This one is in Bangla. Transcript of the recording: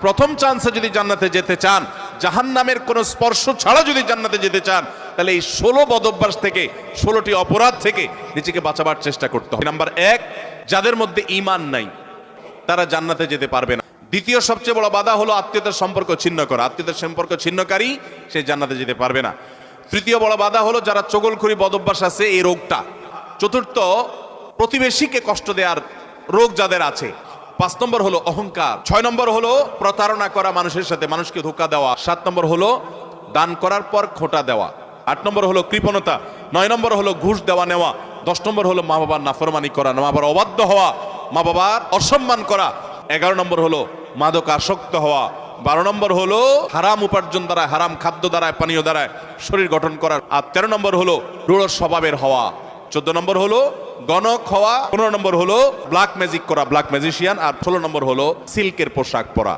প্রথম চান্সে যদি জান্নাতে যেতে চান, জাহান্নামের কোনো স্পর্শ ছাড়া যদি জান্নাতে যেতে চান, তাহলে এই 16 বদঅভ্যাস থেকে, 16টি অপরাধ থেকে নিজেকে বাঁচাবার চেষ্টা করতে হবে। নাম্বার 1, যাদের মধ্যে ঈমান নাই তারা জান্নাতে যেতে পারবে না। দ্বিতীয় সবচেয়ে বড় বাধা হলো আত্মীয়তার সম্পর্ক ছিন্ন করা। আত্মীয়তার সম্পর্ক ছিন্নকারী সে জান্নাতে যেতে পারবে না। তৃতীয় বড় বাধা হলো যারা চগলখড়ি বদঅভ্যাস আছে, এই রোগটা। চতুর্থ, প্রতিবেশীকে কষ্ট দেওয়ার রোগ যাদের আছে। 5 নম্বর হলো অহংকার। 6 নম্বর হলো প্রতারণা করা, মানুষের সাথে মানুষকে ধোঁকা দেওয়া। 7 নম্বর হলো দান করার পর খোঁটা দেওয়া। 8 নম্বর হলো কৃপণতা। 9 নম্বর হলো ঘুষ দেওয়া নেওয়া। 10 নম্বর হলো মা বাবার নাফরমানি করা, মা বাবার অবাধ্য হওয়া, মা বাবার অসম্মান করা। 11 নম্বর হলো মাদক আসক্ত হওয়া। 12 নম্বর হলো হারাম উপার্জন দ্বারা, হারাম খাদ্য দ্বারা, পানীয় দ্বারা শরীর গঠন করা। আর 13 নম্বর হলো রূঢ় স্বভাবের হওয়া। 14 নম্বর হলো গণক হওয়া। 15 নম্বর হলো ব্ল্যাক ম্যাজিক করা, ব্ল্যাক ম্যাজিশিয়ান। আর 16 নম্বর হলো সিল্কের পোশাক পরা।